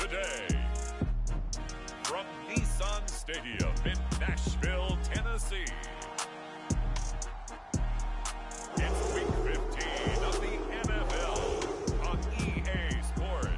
day. From Nissan Stadium in Nashville, Tennessee. It's Week 15 of the NFL on EA Sports.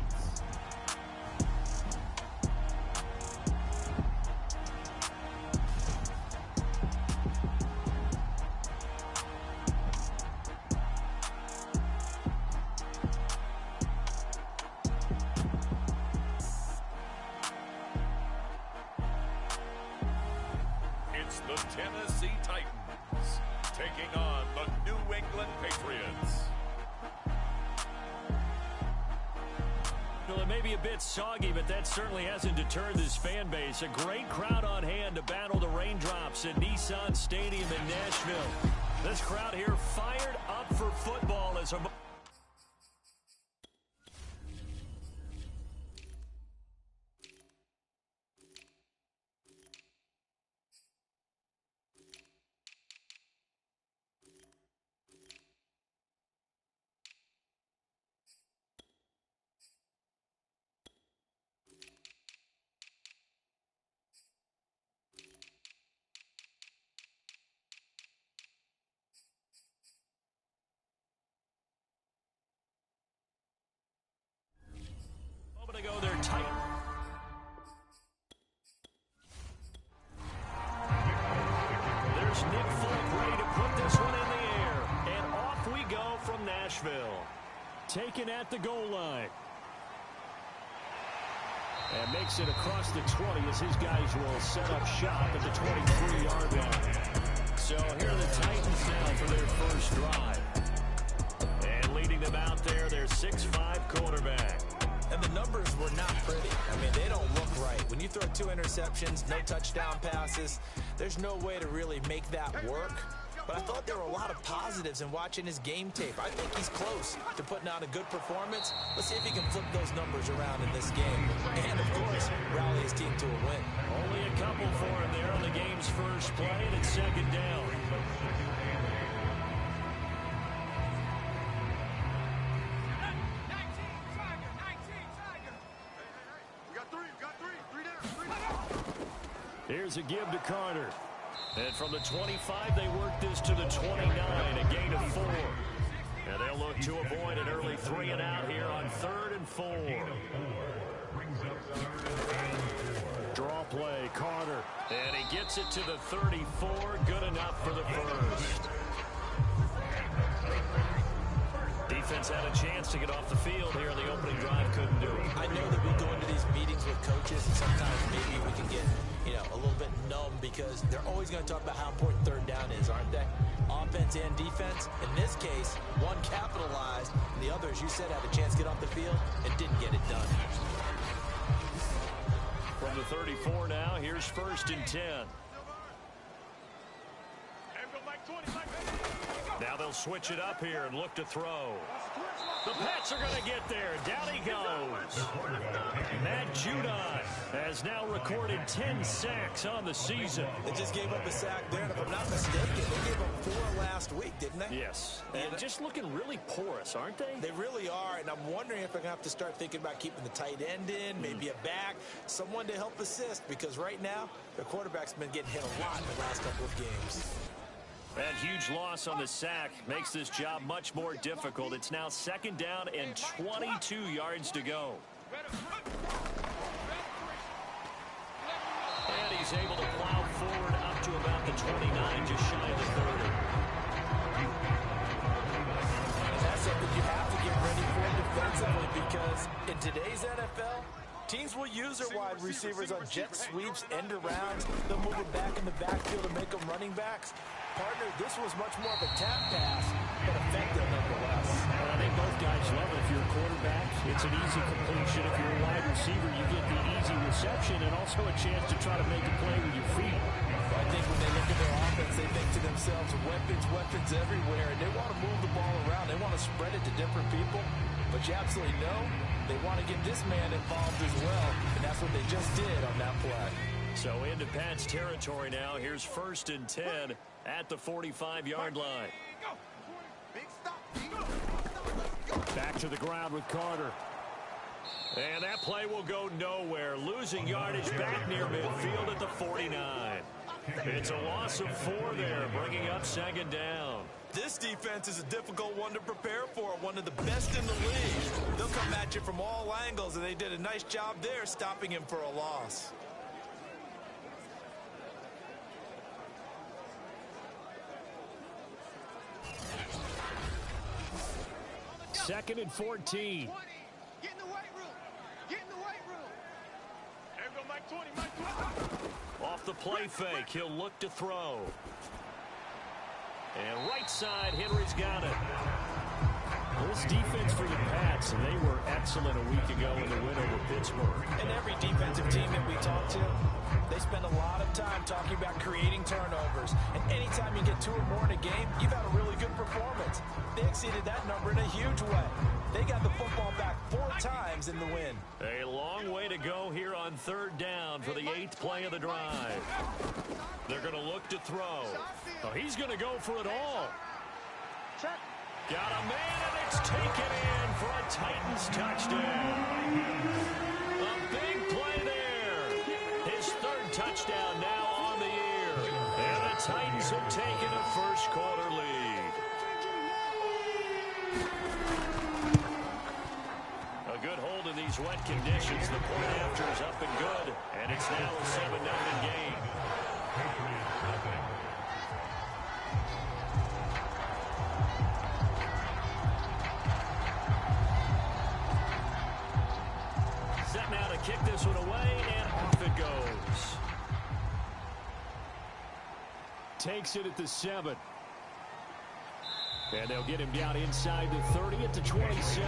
It's the Tennessee Titans taking on the New England Patriots. Well, it may be a bit soggy, but that certainly hasn't deterred this fan base. A great crowd on hand to battle the raindrops at Nissan Stadium in Nashville. This crowd here fired up for football as a... to go there tight. There's Nick Folk ready to put this one in the air. And off we go from Nashville. Taken at the goal line. And makes it across the 20 as his guys will set up shop at the 23-yard line. So here are the Titans now for their first drive. And leading them out there, their 6'5" quarterback. And the numbers were not pretty. I mean, they don't look right. When you throw 2 interceptions, no touchdown passes, there's no way to really make that work. But I thought there were a lot of positives in watching his game tape. I think he's close to putting out a good performance. Let's see if he can flip those numbers around in this game. And, of course, rally his team to a win. Only a couple for him there on the game's first play, and it's second down. Here's a give to Carter. And from the 25, they work this to the 29, a gain of 4. And they'll look to avoid an early 3-and-out here on 3rd and 4. Draw play, Carter. And he gets it to the 34, good enough for the first. Defense had a chance to get off the field here in the opening drive, couldn't do it. I know that we go into these meetings with coaches, and sometimes maybe we can get, a little bit numb because they're always going to talk about how important 3rd down is, aren't they? Offense and defense. In this case, one capitalized, and the other, as you said, had a chance to get off the field and didn't get it done. From the 34 now, here's 1st and 10. Now they'll switch it up here and look to throw. The Pats are going to get there. Down he goes. Matt Judon has now recorded 10 sacks on the season. They just gave up a sack there, and if I'm not mistaken, they gave up 4 last week, didn't they? Yes. And just looking really porous, aren't they? They really are, and I'm wondering if they're going to have to start thinking about keeping the tight end in, maybe a back, someone to help assist, because right now, their quarterback's been getting hit a lot in the last couple of games. That huge loss on the sack makes this job much more difficult. It's now 2nd down and 22 yards to go. And he's able to plow forward up to about the 29, just shy of the 30. And that's something you have to get ready for defensively, because in today's NFL, teams will use their wide receivers on jet sweeps, end arounds. They'll move them back in the backfield and make them running backs. Partner, this was much more of a tap pass, but effective nonetheless. Well, I think both guys love it. If you're a quarterback, it's an easy completion. If you're a wide receiver, you get the easy reception and also a chance to try to make a play with your feet. I think when they look at their offense, they think to themselves, weapons everywhere, and they want to move the ball around. They want to spread it to different people, but you absolutely know they want to get this man involved as well, and that's what they just did on that play. So into Pat's territory now. Here's 1st and 10 at the 45-yard line. Back to the ground with Carter. And that play will go nowhere. Losing yardage back near midfield at the 49. It's a loss of 4 there, bringing up second down. This defense is a difficult one to prepare for, one of the best in the league. They'll come at you from all angles, and they did a nice job there stopping him for a loss. Second and 14. Get in the weight room. Get in the weight room. There we go, Mike 20, Mike 20. Off the play fake, he'll look to throw. And right side, Henry's got it. This defense for the Pats, they were excellent a week ago in the win over Pittsburgh. And every defensive team that we talk to, they spend a lot of time talking about creating turnovers. And anytime you get 2 or more in a game, you've had a really good performance. They exceeded that number in a huge way. They got the football back 4 times in the win. A long way to go here on third down for the 8th play of the drive. They're going to look to throw. Oh, he's going to go for it all. Check. Got a man, and it's taken in for a Titans touchdown. A big play there. His 3rd touchdown now on the year. And the Titans have taken a first-quarter lead. A good hold in these wet conditions. The point after is up and good, and it's now a 7-0 game. Set now to kick this one away, and off it goes. Takes it at the 7. And they'll get him down inside the 30 at the 27.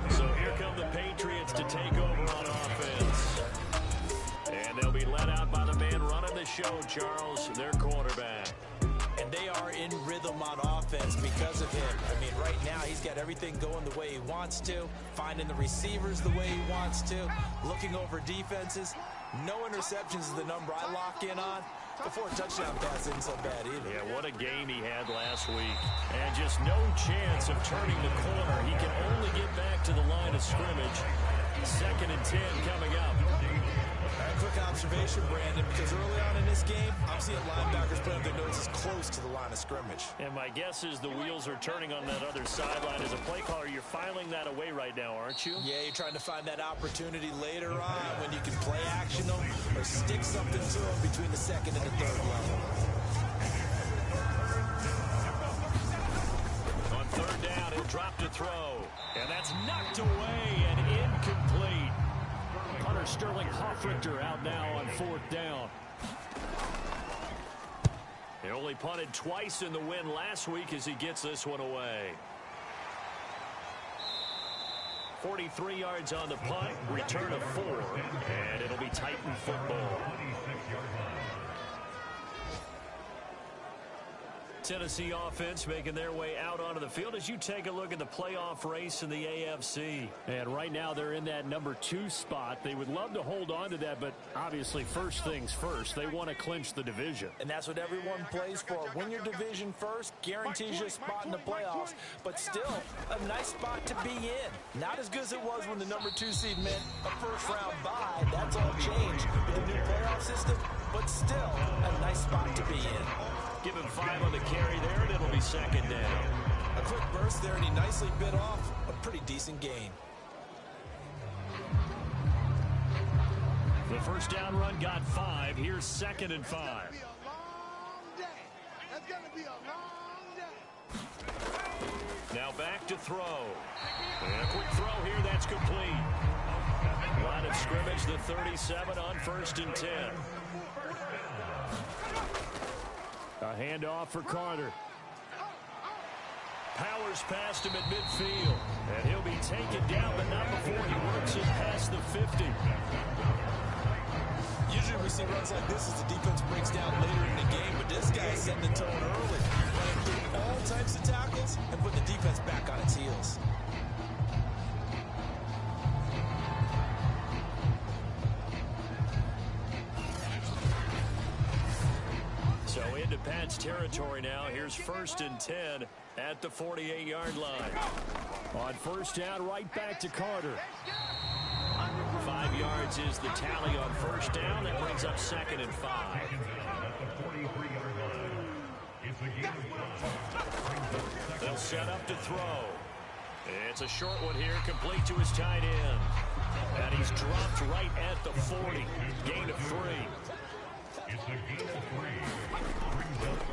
So here come the Patriots to take over on offense. And they'll be led out by the man running the show, Charles, their quarterback. And they are in rhythm on offense because of him. I mean, right now, he's got everything going the way he wants to, finding the receivers the way he wants to, looking over defenses. No interceptions is the number I lock in on. The 4 touchdown pass isn't so bad either. Yeah, what a game he had last week. And just no chance of turning the corner. He can only get back to the line of scrimmage. 2nd and 10 coming up. A quick observation, Brandon, because early on in this game, I'm seeing linebackers put up their noses close to the line of scrimmage. And my guess is the wheels are turning on that other sideline. As a play caller, you're filing that away right now, aren't you? Yeah, you're trying to find that opportunity later on when you can play action them or stick something to them between the 2nd and the 3rd level. On 3rd down, he'll drop to throw. And that's knocked away and incomplete. Hunter Sterling Hoffrichter out now on 4th down. He only punted twice in the win last week as he gets this one away. 43 yards on the punt, return of 4, and it'll be Titan football. Tennessee offense making their way out onto the field as you take a look at the playoff race in the AFC. And right now they're in that number 2 spot. They would love to hold on to that, but obviously first things first. They want to clinch the division. And that's what everyone plays for. Win your division first, guarantees you a spot in the playoffs. But still, a nice spot to be in. Not as good as it was when the number 2 seed meant a first-round bye. That's all changed with the new playoff system. But still, a nice spot to be in. Give him 5 on the carry there, and it'll be 2nd down. A quick burst there, and he nicely bit off a pretty decent gain. The first down run got 5. Here's 2nd and 5. That's going to be a long day. Now back to throw. And a quick throw here, that's complete. Line of scrimmage, the 37 on 1st and 10. A handoff for Carter. Powers past him at midfield. And he'll be taken down, but not before he works it past the 50. Usually we see runs like this as the defense breaks down later in the game, but this guy's setting the tone early. Running through all types of tackles and putting the defense back on its heels. So into into Pat's territory now. Here's 1st and 10 at the 48-yard line. On first down, right back to Carter. 5 yards is the tally on first down. That brings up 2nd and 5. They'll set up to throw. It's a short one here, complete to his tight end. And he's dropped right at the 40. Gain of 3.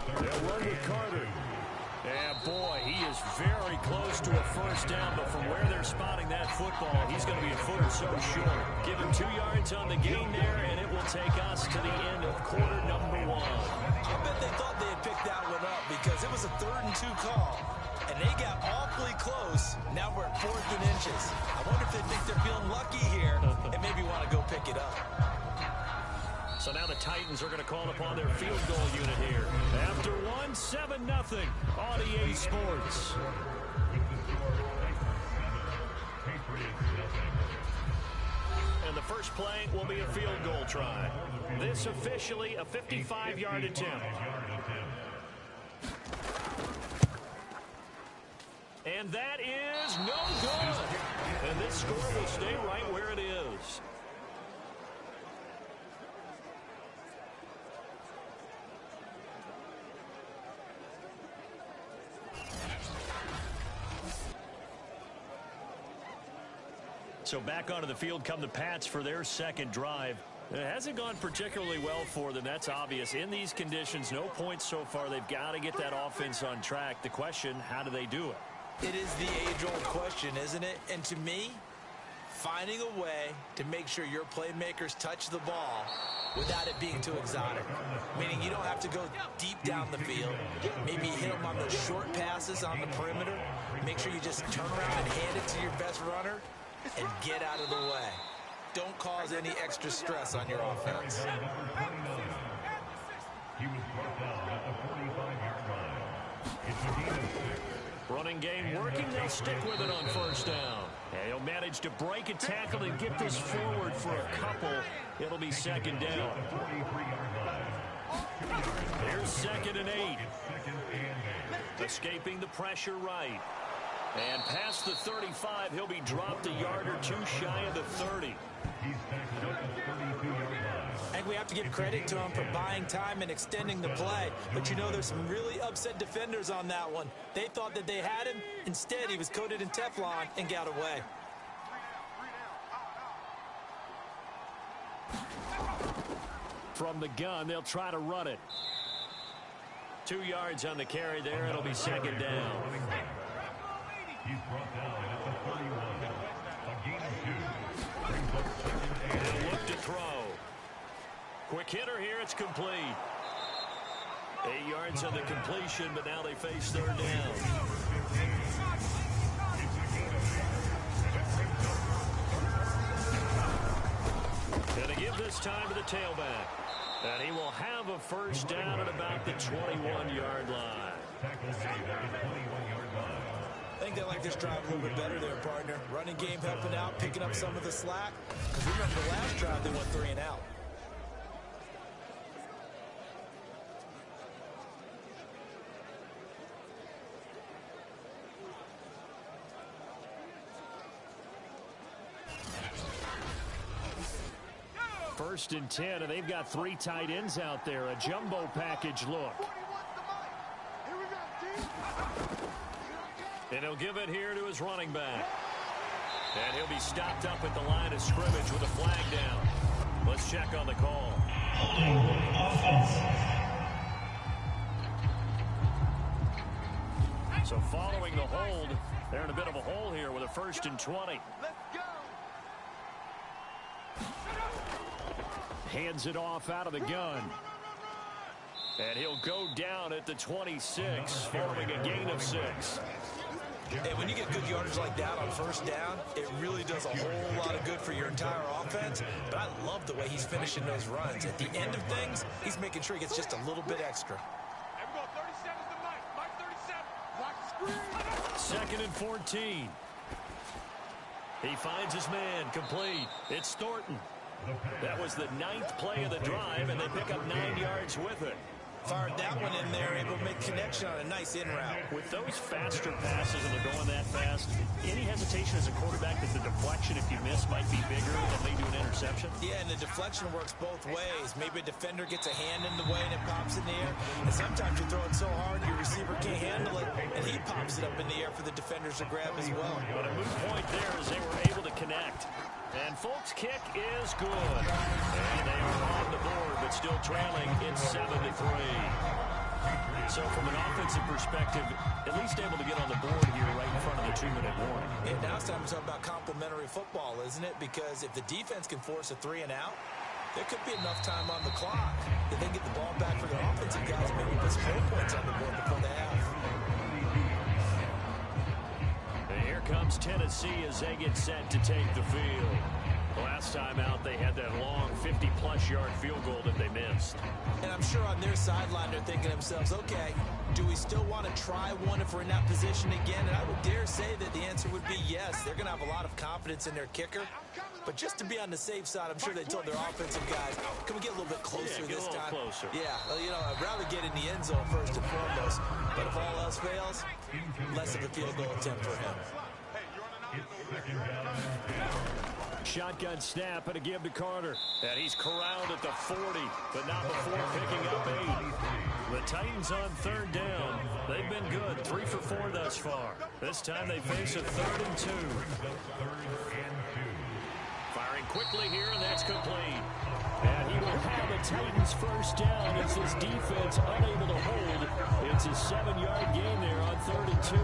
They'll run with Carter. And boy, he is very close to a first down, but from where they're spotting that football, he's going to be a foot or so short. Give him 2 yards on the gain there, and it will take us to the end of quarter number 1. I bet they thought they had picked that one up because it was a 3rd and 2 call, and they got awfully close. Now we're at 4th and inches. I wonder if they think they're feeling lucky here and maybe want to go pick it up. So now the Titans are going to call upon their field goal unit here. After 1, 7-0 on EA Sports. And the first play will be a field goal try. This officially a 55-yard attempt. And that is no good. And this score will stay right where it is. So back onto the field come the Pats for their second drive. It hasn't gone particularly well for them. That's obvious. In these conditions, no points so far. They've got to get that offense on track. The question, how do they do it? It is the age-old question, isn't it? And to me, finding a way to make sure your playmakers touch the ball without it being too exotic. Meaning you don't have to go deep down the field. Maybe hit them on those short passes on the perimeter. Make sure you just turn around and hand it to your best runner and get out of the way. Don't cause any extra stress on your offense. Running game working. They'll stick with it on first down. And he'll manage to break a tackle and get this forward for a couple. It'll be 2nd down. Here's 2nd and 8. Escaping the pressure right. And past the 35, he'll be dropped a yard or 2 shy of the 30. I think we have to give credit to him for buying time and extending the play. But you know, there's some really upset defenders on that one. They thought that they had him. Instead, he was coated in Teflon and got away. From the gun, they'll try to run it. 2 yards on the carry there. It'll be 2nd down. He's brought down at the 31. A gain of 2. They'll look to throw. Quick hitter here. It's complete. 8 yards on the completion, but now they face 3rd down. Going to give this time to the tailback. And he will have a first down at about the 21-yard line. I think they like this drive a little bit better there, partner. Running game helping out, picking up some of the slack. Because remember, the last drive, they went 3 and out. First and 10, and they've got 3 tight ends out there. A jumbo package look. And he'll give it here to his running back. And he'll be stopped up at the line of scrimmage with a flag down. Let's check on the call. So following the hold, they're in a bit of a hole here with a 1st and 20. Hands it off out of the gun. And he'll go down at the 26, forming a gain of 6. And when you get good yardage like that on first down, it really does a whole lot of good for your entire offense. But I love the way he's finishing those runs. At the end of things, he's making sure he gets just a little bit extra. 2nd and 14. He finds his man, complete. It's Thornton. That was the 9th play of the drive, and they pick up 9 yards with it. Fired that one in there, able to make connection on a nice in route. With those faster passes and they're going that fast, any hesitation as a quarterback that the deflection, if you miss, might be bigger than lead to an interception? Yeah, and the deflection works both ways. Maybe a defender gets a hand in the way and it pops in the air. And sometimes you throw it so hard your receiver can't handle it, and he pops it up in the air for the defenders to grab as well. But a moot point there as they were able to connect. And Folk's kick is good. And they are on the board, but still trailing. It's 7-3. So from an offensive perspective, at least able to get on the board here right in front of the 2-minute warning. And now it's time to talk about complementary football, isn't it? Because if the defense can force a 3 and out, there could be enough time on the clock that they get the ball back for their offensive guys and maybe put some more points on the board before the half. And here comes Tennessee as they get set to take the field. Last time out, they had that long 50-plus yard field goal that they missed. And I'm sure on their sideline, they're thinking to themselves, okay, do we still want to try one if we're in that position again? And I would dare say that the answer would be yes. They're going to have a lot of confidence in their kicker. But just to be on the safe side, I'm sure they told their offensive guys, can we get a little bit closer this time? Closer. Yeah, well, you know, I'd rather get in the end zone first and foremost. But if all else fails, less of a field goal attempt for him. Shotgun snap and a give to Carter. And he's corralled at the 40, but not before picking up 8. The Titans on 3rd down. They've been good, 3 for 4 thus far. This time they face a 3rd and 2. Firing quickly here, and that's complete. And he will have the Titans first down as his defense unable to hold. It's a 7-yard gain there on 3rd and 2.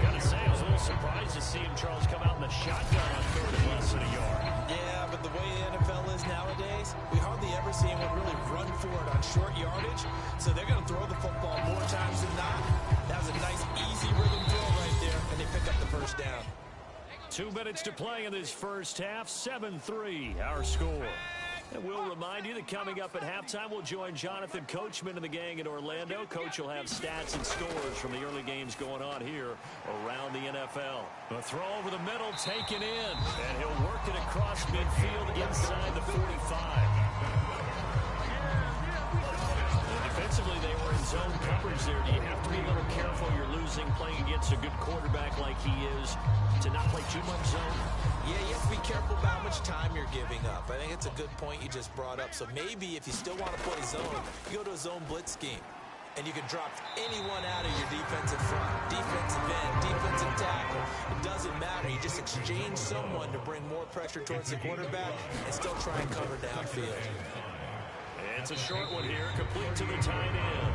Gotta say, I was a little surprised to see him, Charles, come out in the shotgun on 3rd and less than a yard. Yeah, but the way the NFL is nowadays, we hardly ever see anyone really run for it on short yardage. So they're going to throw the football more times than not. That was a nice, easy rhythm throw right there, and they pick up the first down. 2 minutes to play in this first half. 7-3, our score. And we'll remind you that coming up at halftime, we'll join Jonathan Coachman and the gang in Orlando. Coach will have stats and scores from the early games going on here around the NFL. A throw over the middle, taken in, and he'll work it across midfield inside the 45. Defensively, they were in zone coverage there. Do you have to be a little careful? You're losing playing against a good quarterback like he is to not play too much zone? Yeah, you have to be careful about how much time you're giving up. I think it's a good point you just brought up. So maybe if you still want to play zone, you go to a zone blitz scheme. And you can drop anyone out of your defensive front. Defensive end, defensive tackle. It doesn't matter. You just exchange someone to bring more pressure towards the quarterback and still try and cover downfield. It's a short one here, complete to the tight end.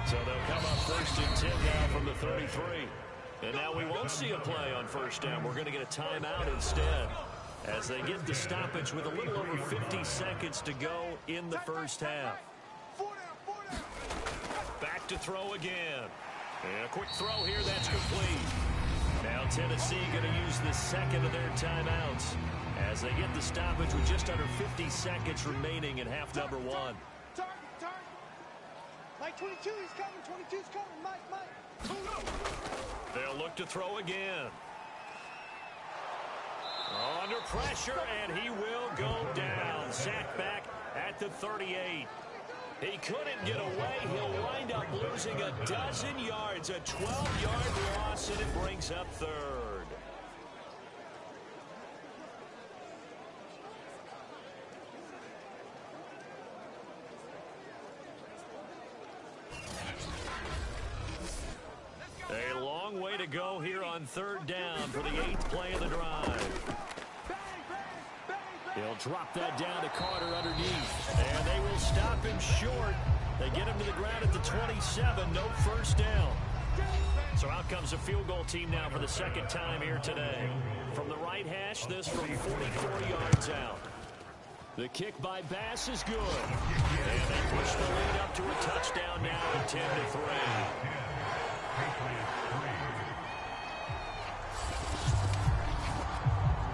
So they'll come up 1st and 10 now from the 33. And now we won't see a play on 1st down. We're going to get a timeout instead as they get the stoppage with a little over 50 seconds to go in the first half. Back to throw again. And a quick throw here, that's complete. Now Tennessee going to use the second of their timeouts as they get the stoppage with just under 50 seconds remaining in half number 1. Target. Mike 22, he's coming. 22's coming. Mike. They'll look to throw again. Under pressure, and he will go down. Sacked back at the 38. He couldn't get away. He'll wind up losing a dozen yards. A 12-yard loss, and it brings up 3rd. A long way to go here on 3rd down for the 8th play of the drive. He'll drop that down to Carter underneath. And they will stop him short. They get him to the ground at the 27. No 1st down. So out comes a field goal team now for the 2nd time here today. From the right hash, this from 44 yards out. The kick by Bass is good. And they push the lead up to a touchdown now at 10-3.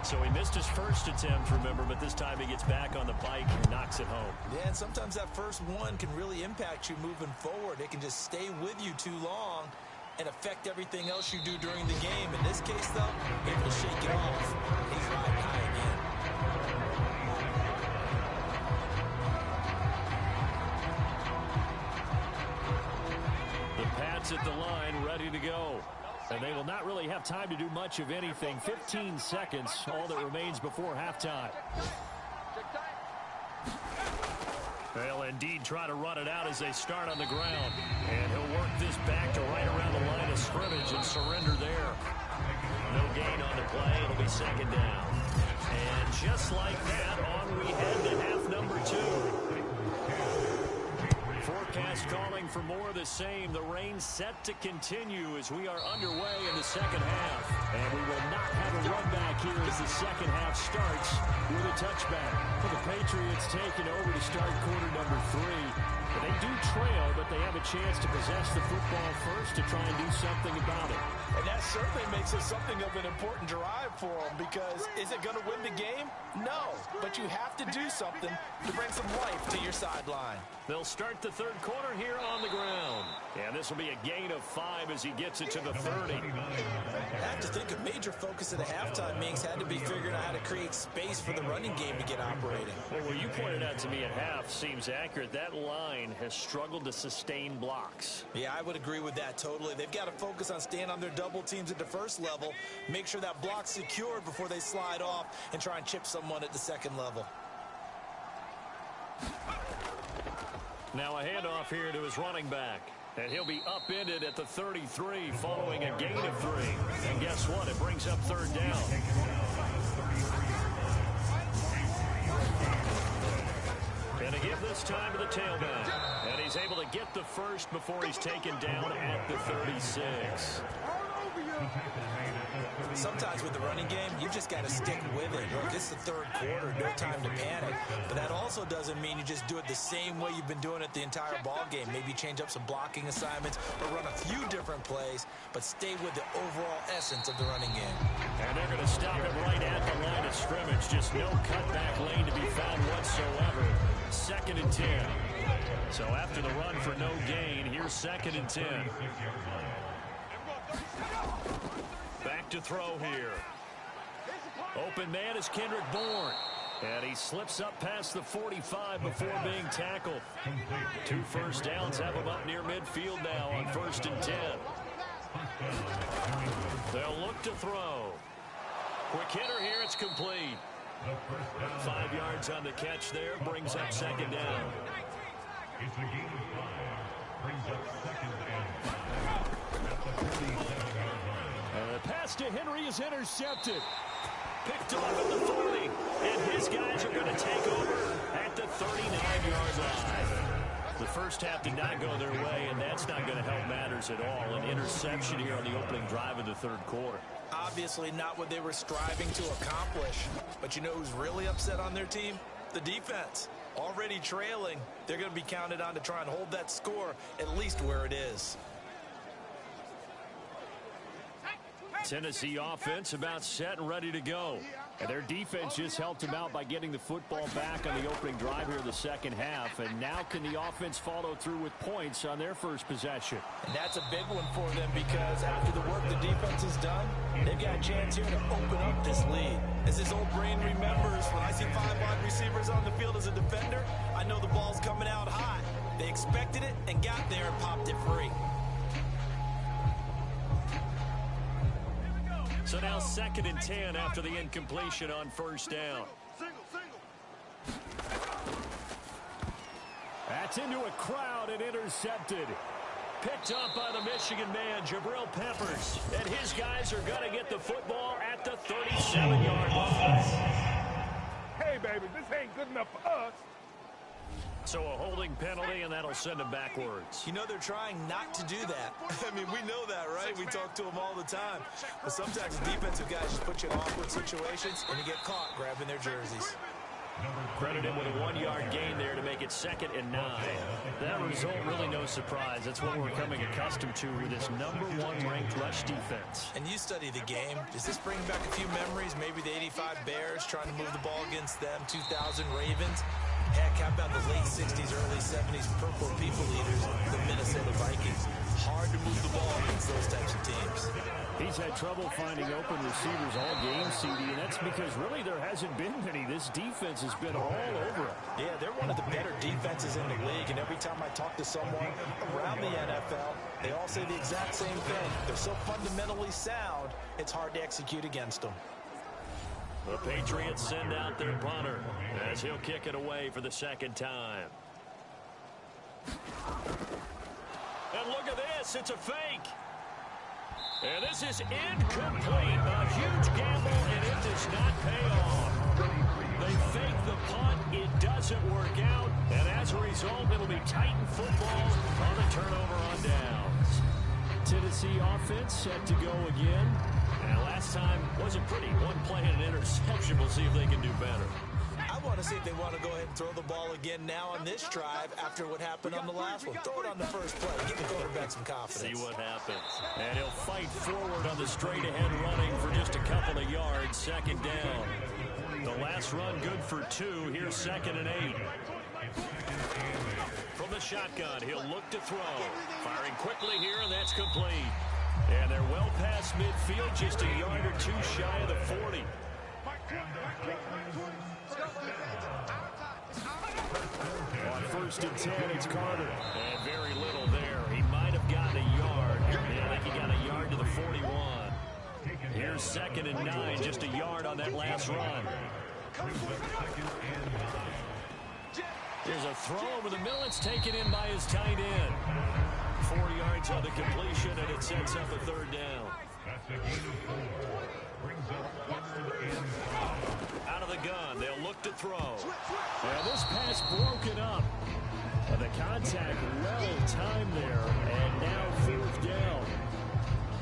So he missed his first attempt, remember, but this time he gets back on the bike and knocks it home. Yeah, and sometimes that first one can really impact you moving forward. It can just stay with you too long and affect everything else you do during the game. In this case, though, able to shake it off. He's riding high again. Patriots at the line, ready to go. And they will not really have time to do much of anything. 15 seconds, all that remains before halftime. They'll indeed try to run it out as they start on the ground. And he'll work this back to right around the line of scrimmage and surrender there. No gain on the play. It'll be second down. And just like that, on we head to half number 2. Forecast calling for more of the same. The rain set to continue as we are underway in the second half. And we will not have a run back here as the second half starts with a touchback. For the Patriots taking over to start quarter number 3. They do trail, but they have a chance to possess the football first to try and do something about it. And that certainly makes it something of an important drive for them, because is it going to win the game? No, but you have to do something to bring some life to your sideline. They'll start the third quarter here on the ground. And this will be a gain of 5 as he gets it to the 30. I have to think a major focus of the halftime meetings had to be figuring out how to create space for the running game to get operating. Well, what you pointed out to me at half seems accurate. That line has struggled to sustain blocks. Yeah, I would agree with that totally. They've got to focus on staying on their double teams at the first level, make sure that block's secured before they slide off and try and chip someone at the second level. Now a handoff here to his running back. And he'll be upended at the 33 following a gain of 3. And guess what? It brings up third down. And to give this time to the tailback. And he's able to get the first before he's taken down at the 36. Sometimes with the running game, you just got to stick with it. Look, it's the third quarter, no time to panic. But that also doesn't mean you just do it the same way you've been doing it the entire ball game. Maybe change up some blocking assignments or run a few different plays, but stay with the overall essence of the running game. And they're going to stop it right at the line of scrimmage. Just no cutback lane to be found whatsoever. Second and 10. So after the run for no gain, here's second and 10. Back to throw here. Open man is Kendrick Bourne. And he slips up past the 45 before being tackled. 2 first downs have him up near midfield now on first and 10. They'll look to throw. Quick hitter here, it's complete. 5 yards on the catch there, brings up second down. It's a gain of 5. Brings up second down. And the pass to Henry is intercepted. Picked off at the 40. And his guys are going to take over at the 39-yard line. The first half did not go their way, and that's not going to help matters at all. An interception here on the opening drive of the third quarter. Obviously not what they were striving to accomplish. But you know who's really upset on their team? The defense. Already trailing, they're going to be counted on to try and hold that score at least where it is. Tennessee offense about set and ready to go. And their defense just helped them out by getting the football back on the opening drive here in the second half. And now can the offense follow through with points on their first possession? And that's a big one for them, because after the work the defense has done, they've got a chance here to open up this lead. As his old brain remembers, when I see 5 wide receivers on the field as a defender, I know the ball's coming out hot. They expected it and got there and popped it free. So now second and 10 after the incompletion on first down. That's into a crowd and intercepted. Picked up by the Michigan man, Jabril Peppers. And his guys are going to get the football at the 37-yard line. Hey, baby, this ain't good enough for us. So a holding penalty, and that'll send him backwards. You know they're trying not to do that. I mean, we know that, right? We talk to them all the time. But sometimes the defensive guys just put you in awkward situations, and you get caught grabbing their jerseys. Credit him with a 1-yard gain there to make it second and 9. That result, really no surprise. That's what we're becoming accustomed to with this #1 ranked rush defense. And you study the game. Does this bring back a few memories? Maybe the 85 Bears trying to move the ball against them, 2000 Ravens? Heck, how about the late 60s, early 70s Purple People Eaters, the Minnesota Vikings? Hard to move the ball against those types of teams. He's had trouble finding open receivers all game, CD, and that's because really there hasn't been many. This defense has been all over it. Yeah, they're one of the better defenses in the league, and every time I talk to someone around the NFL, They all say the exact same thing. They're so fundamentally sound, it's hard to execute against them. The Patriots send out their punter as he'll kick it away for the second time. And look at this. It's a fake. And this is incomplete. A huge gamble, and it does not pay off. They fake the punt. It doesn't work out. And as a result, it'll be Titan football on the turnover on downs. Tennessee offense set to go again. And last time wasn't pretty. One play and an interception. We'll see if they can do better. I want to see if they want to go ahead and throw the ball again now on this drive after what happened on the last one. Throw it on the first play. Give the quarterback some confidence. See what happens. And he'll fight forward on the straight-ahead running for just a couple of yards. Second down. The last run good for 2. Here's 2nd and 8. From the shotgun, he'll look to throw. Firing quickly here, and that's complete. And they're well past midfield, just a yard or 2 shy of the 40. On 1st and 10, it's Carter. And very little there. He might have gotten a yard. Yeah, I think he got a yard to the 41. Here's 2nd and 9, just a yard on that last run. There's a throw over the middle. It's taken in by his tight end. 4 yards on the completion, and it sets up a 3rd down. Out of the gun, they'll look to throw. And this pass broken up. And the contact well timed there, and now 4th down.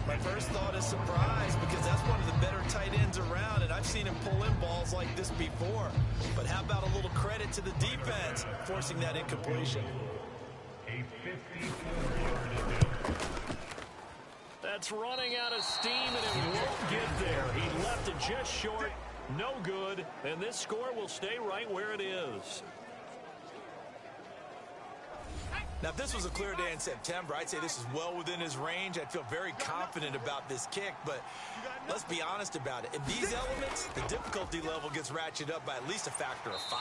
My first thought is surprise because that's one of the better tight ends around, and I've seen him pull in balls like this before. But how about a little credit to the defense forcing that incompletion? A 54-yard attempt. That's running out of steam, and it won't get there. He left it just short. No good, and this score will stay right where it is. Now, if this was a clear day in September, I'd say this is well within his range. I'd feel very confident about this kick, but let's be honest about it. In these elements, the difficulty level gets ratcheted up by at least a factor of 5.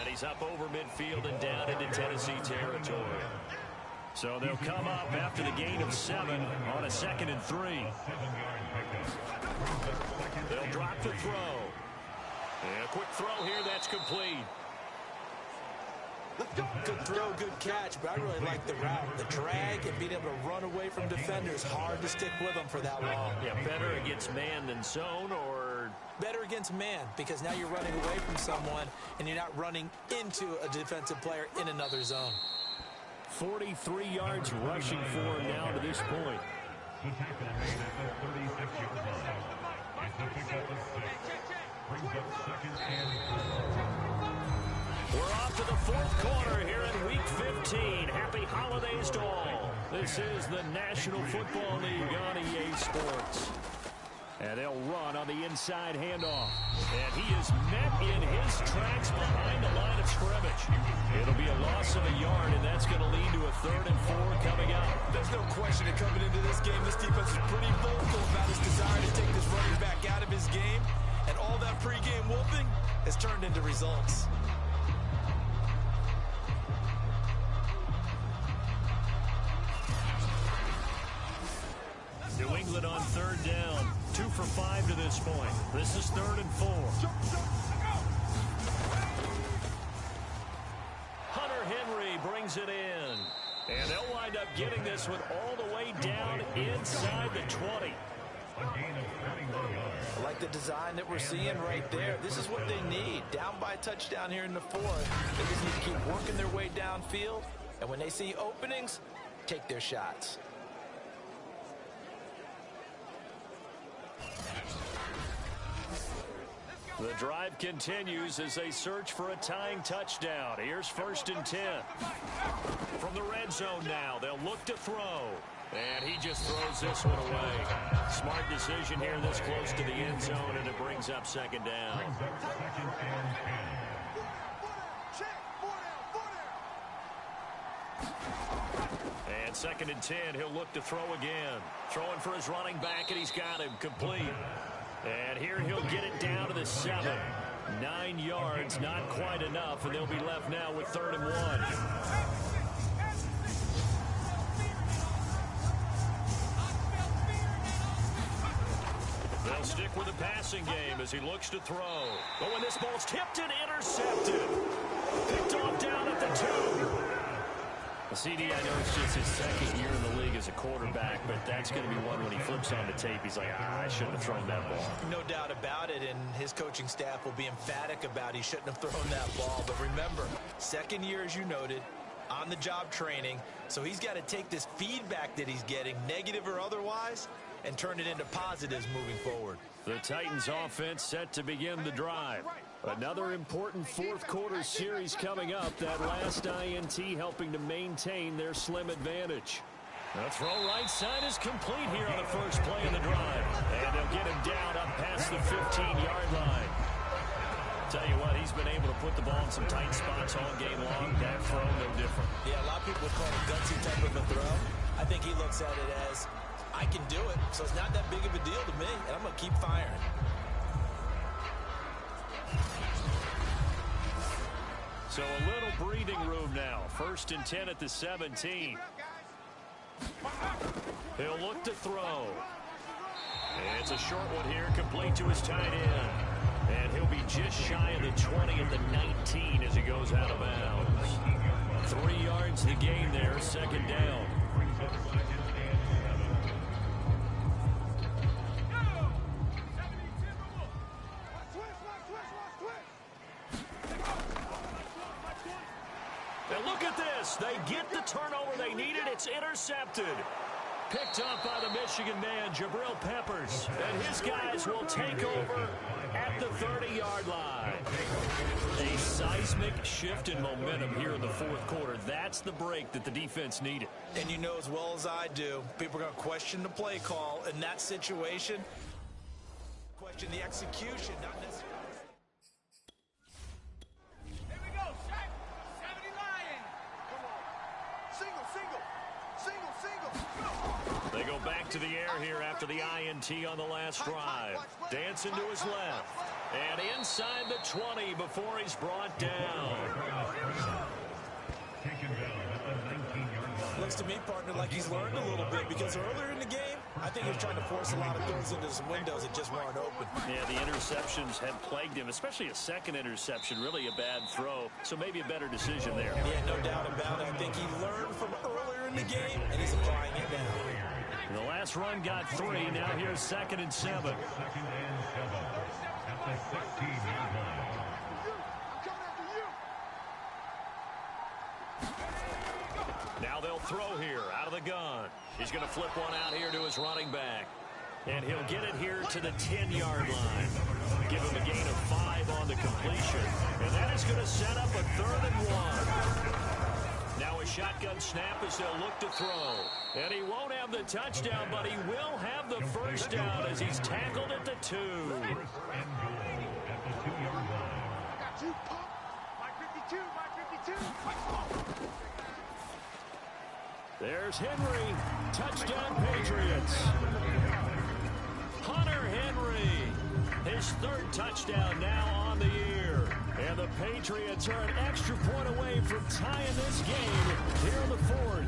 And he's up over midfield and down into Tennessee territory. So they'll come up after the gain of 7 on a 2nd and 3. They'll drop the throw. And a quick throw here, that's complete. Good throw, good catch, but I really like the route. The drag and being able to run away from defenders, hard to stick with them for that long. Yeah, better against man than zone, or? Better against man, because now you're running away from someone and you're not running into a defensive player in another zone. 43 yards rushing for him now to this point. The tackle made at the 36-yard line. It's a pickup of 6. Brings up 2nd and 4. We're off to the 4th quarter here in Week 15. Happy holidays to all. This is the National Football League on EA Sports. And they'll run on the inside handoff. And he is met in his tracks behind the line of scrimmage. It'll be a loss of a yard, and that's going to lead to a 3rd and 4 coming up. There's no question that coming into this game, this defense is pretty vocal about his desire to take this running back out of his game. And all that pregame whooping has turned into results. New England on 3rd down. 2 for 5 to this point. This is 3rd and 4. Hunter Henry brings it in. And they'll wind up getting this one all the way down inside the 20. I like the design that we're seeing right there. This is what they need. Down by a touchdown here in the 4th. They just need to keep working their way downfield. And when they see openings, take their shots. The drive continues as they search for a tying touchdown. Here's 1st and 10. From the red zone now, they'll look to throw. And he just throws this one away. Smart decision here this close to the end zone, and it brings up 2nd down. And 2nd and 10, he'll look to throw again. Throwing for his running back, and he's got him complete. And here he'll get it down to the 7. 9 yards, not quite enough, and they'll be left now with 3rd and 1. They'll stick with the passing game as he looks to throw. Oh, and this ball's tipped and intercepted. Picked off down at the 2. Well, CD, I know it's just his second year in the league as a quarterback, but that's going to be one when he flips on the tape. He's like, I shouldn't have thrown that ball. No doubt about it, and his coaching staff will be emphatic about he shouldn't have thrown that ball. But remember, second year, as you noted, on-the-job training, so he's got to take this feedback that he's getting, negative or otherwise, and turn it into positives moving forward. The Titans offense set to begin the drive. Another important fourth-quarter series coming up. That last INT helping to maintain their slim advantage. The throw right side is complete here on the first play of the drive. And they'll get him down up past the 15-yard line. Tell you what, he's been able to put the ball in some tight spots all game long. That throw, no different. Yeah, a lot of people call it a gutsy type of a throw. I think he looks at it as, I can do it, so it's not that big of a deal to me, and I'm going to keep firing. So a little breathing room now. 1st and 10 at the 17. He'll look to throw. It's a short one here, complete to his tight end. And he'll be just shy of the 20 at the 19 as he goes out of bounds. 3 yards the gain there, 2nd down. And look at this. They get the turnover they needed. It's intercepted. Picked up by the Michigan man, Jabril Peppers. And his guys will take over at the 30-yard line. A seismic shift in momentum here in the fourth quarter. That's the break that the defense needed. And you know as well as I do, people are going to question the play call in that situation. Question the execution, not necessarily. They go back to the air here after the INT on the last drive. Dancing to his left. And inside the 20 before he's brought down. Looks to me, partner, like he's learned a little bit because earlier in the game, I think he was trying to force a lot of throws into some windows that just weren't open. Yeah, the interceptions had plagued him, especially a second interception, really a bad throw. So maybe a better decision there. Yeah, no doubt about it. I think he learned from earlier in the game, and he's applying it now. The last run got 3. Now here's 2nd and 7. 2nd and 7 at the 16-yard line. Now they'll throw here out of the gun. He's going to flip one out here to his running back. And he'll get it here to the 10-yard line. Give him a gain of 5 on the completion. And that is going to set up a 3rd and 1. Now a shotgun snap as they'll look to throw. And he won't have the touchdown, but he will have the first down as he's tackled at the 2. 1st and goal at the 2-yard line. My 52, my 52. There's Henry. Touchdown, Patriots. Hunter Henry. His 3rd touchdown now on the year. And the Patriots are an extra point away from tying this game here in the 4th.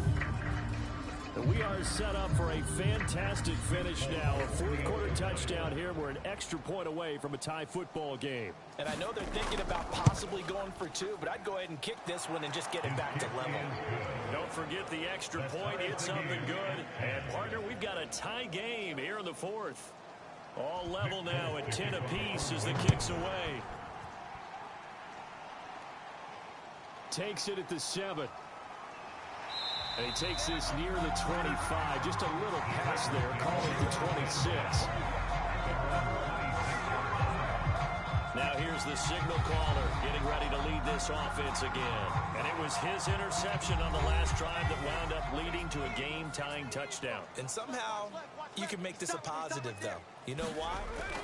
And we are set up for a fantastic finish now. A 4th quarter touchdown here. We're an extra point away from a tie football game. And I know they're thinking about possibly going for 2, but I'd go ahead and kick this one and just get it back to level. Don't forget the extra point. It's something good. And, partner, we've got a tie game here in the 4th. All level now at 10 apiece as the kick's away. Takes it at the 7. And he takes this near the 25. Just a little pass there. Call it the 26. Now here's the signal caller getting ready to lead this offense again. And it was his interception on the last drive that wound up leading to a game-tying touchdown. And somehow you can make this a positive, though. You know why?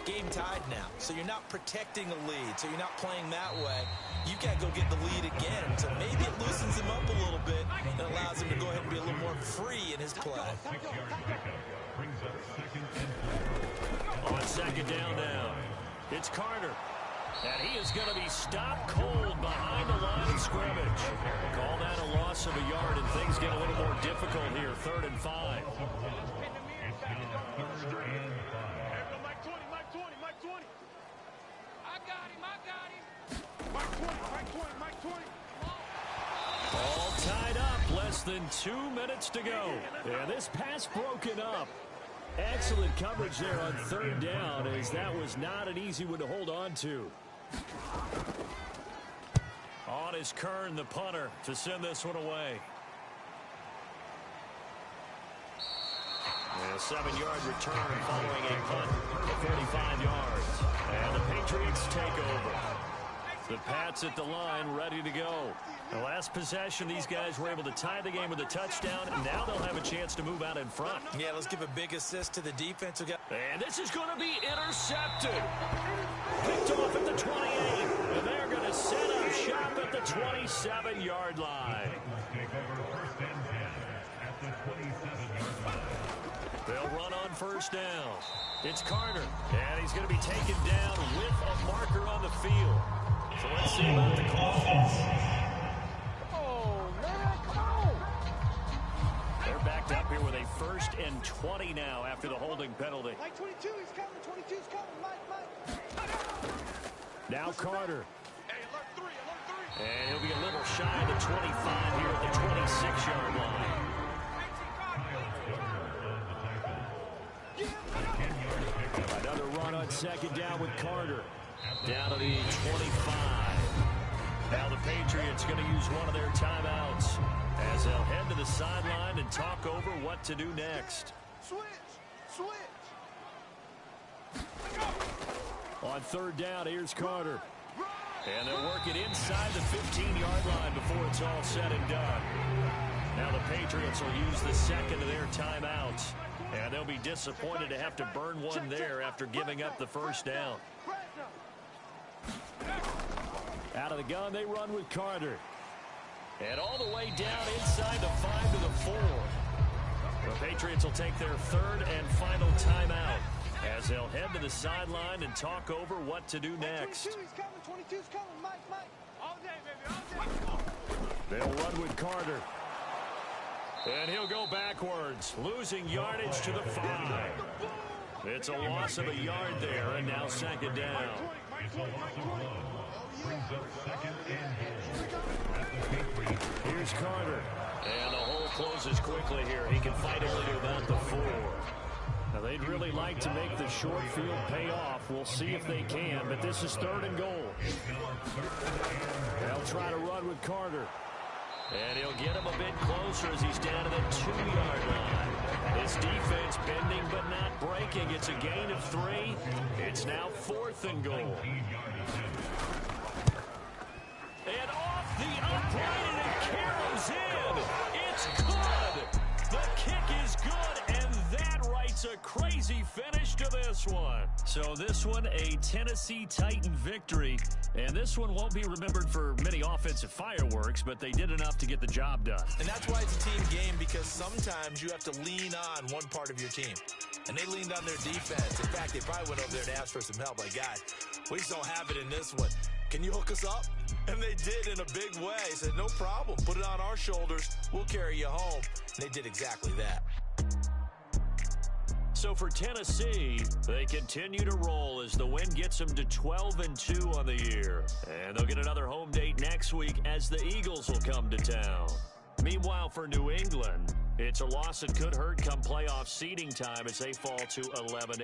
Game tied now. So you're not protecting a lead. So you're not playing that way. You got to go get the lead again. So maybe it loosens him up a little bit and allows him to go ahead and be a little more free in his play. 6-yard pickup brings up 2nd and 4. On 2nd down now, it's Carter. And he is going to be stopped cold behind the line of scrimmage. Call that a loss of a yard, and things get a little more difficult here. 3rd and 5. It's now 3rd and 5. than 2 minutes to go. And this pass broken up. Excellent coverage there on third down, as that was not an easy one to hold on to. On is Kern, the punter, to send this one away. And a 7-yard return following a punt of 35 yards. And the Patriots take over. The Pats at the line, ready to go. The last possession, these guys were able to tie the game with a touchdown, and now they'll have a chance to move out in front. Yeah, let's give a big assist to the defense. And this is going to be intercepted. Picked off at the 28, and they're going to set up shop at the 27-yard line. Take over first and 10 at the 27-yard line. They'll run on first down. It's Carter, and he's going to be taken down with a marker on the field. So let's see about the call. Oh, man, come on. They're backed up here with a 1st and 20 now after the holding penalty. Mike 22, he's coming. 22's coming. Mike. Now Carter. Hey, alert 3, alert 3. And he'll be a little shy of the 25 here at the 26-yard line. Another run on second down with Carter. Down to the 25. Now the Patriots going to use one of their timeouts as they'll head to the sideline and talk over what to do next. Switch. On third down, here's Carter. And they'll work it inside the 15-yard line before it's all said and done. Now the Patriots will use the second of their timeouts. And they'll be disappointed to have to burn one there after giving up the first down. Out of the gun, they run with Carter. And all the way down inside the 5 to the 4. The Patriots will take their third and final timeout as they'll head to the sideline and talk over what to do next. 22's coming. 22's coming. Mike. All day, baby, all day. They'll run with Carter. And he'll go backwards, losing yardage to the 5. It's a loss of a yard there, and now second down. It's a loss of 1. Brings up second and goal at the Patriots. Here's Carter. And the hole closes quickly here. He can fight it to about the 4. Now, they'd really like to make the short field pay off. We'll see if they can, but this is 3rd and goal. They'll try to run with Carter. And he'll get him a bit closer as he's down to the 2-yard line. This defense bending but not breaking. It's a gain of 3. It's now 4th and goal. And off the upright, and it caroms in. It's good. The kick is good, and that writes a crazy finish to this one. So this one, a Tennessee Titan victory. And this one won't be remembered for many offensive fireworks, but they did enough to get the job done. And that's why it's a team game, because sometimes you have to lean on one part of your team. And they leaned on their defense. In fact, they probably went over there and asked for some help. Like, guys, we just don't have it in this one. Can you hook us up? And they did in a big way. Said, no problem. Put it on our shoulders. We'll carry you home. And they did exactly that. So for Tennessee, they continue to roll as the win gets them to 12-2 on the year. And they'll get another home date next week as the Eagles will come to town. Meanwhile, for New England, it's a loss that could hurt come playoff seeding time as they fall to 11.